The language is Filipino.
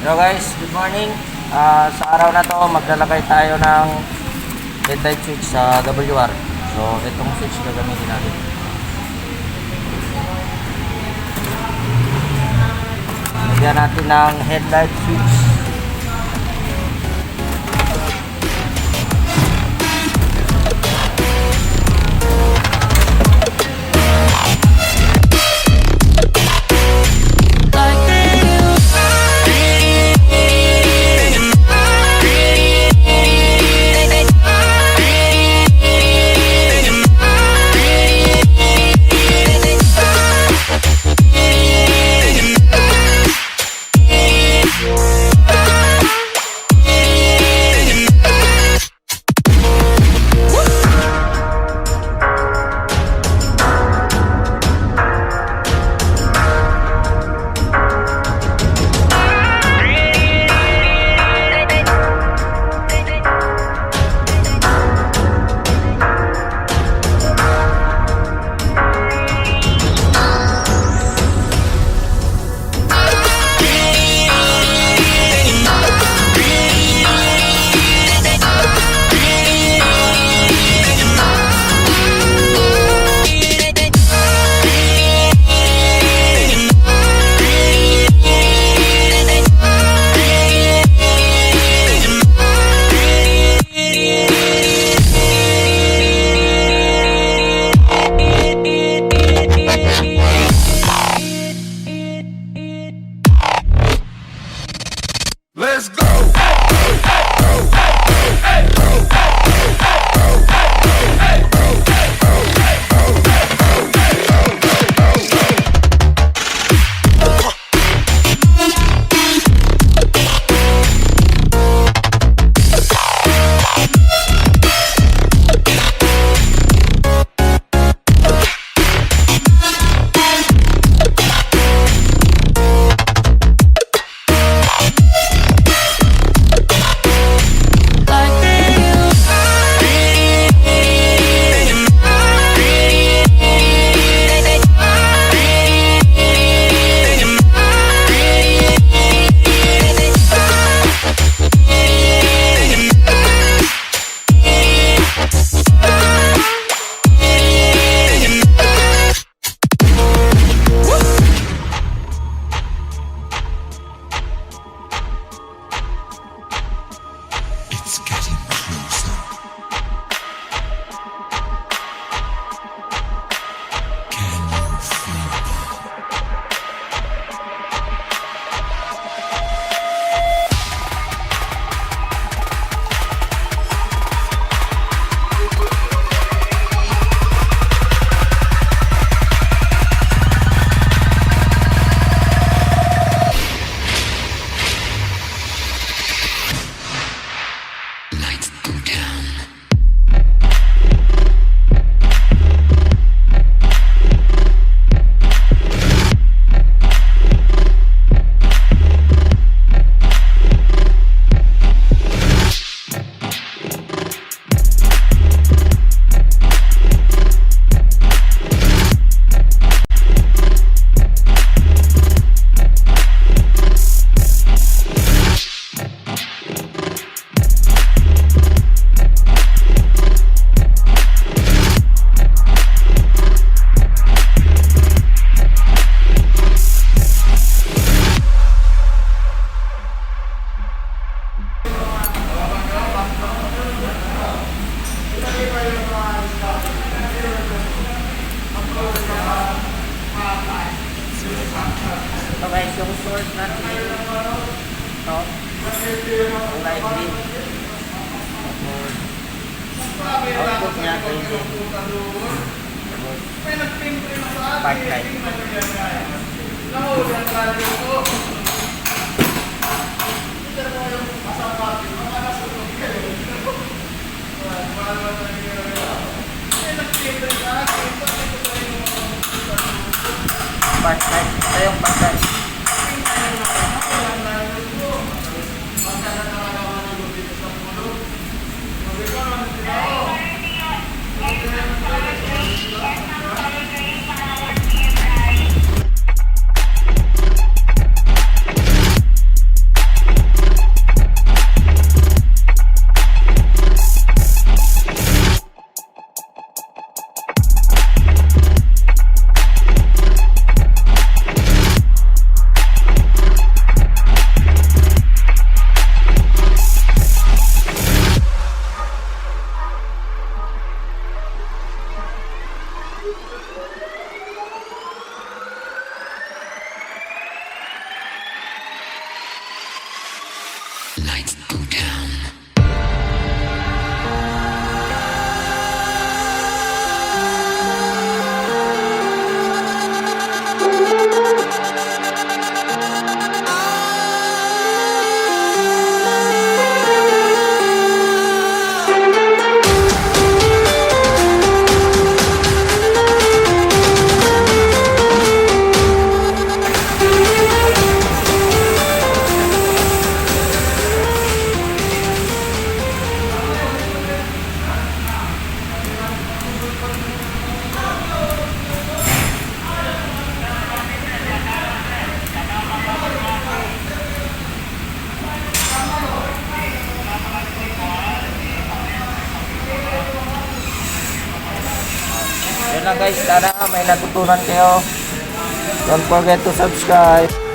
Hello guys, good morning. Sa araw na to maglalagay tayo ng headlight switch sa WR. So itong switch gagamitin natin. Lagyan natin ng headlight switch. Let's go! It's getting closer. Can you feel it? Lights go down. So guys, yung source natin ito, ang light beam. Output niya 20 spark light. Spark light, ito yung spark light. Lights go down. Yun lang guys, sana may natutunan kayo. Don't forget to subscribe.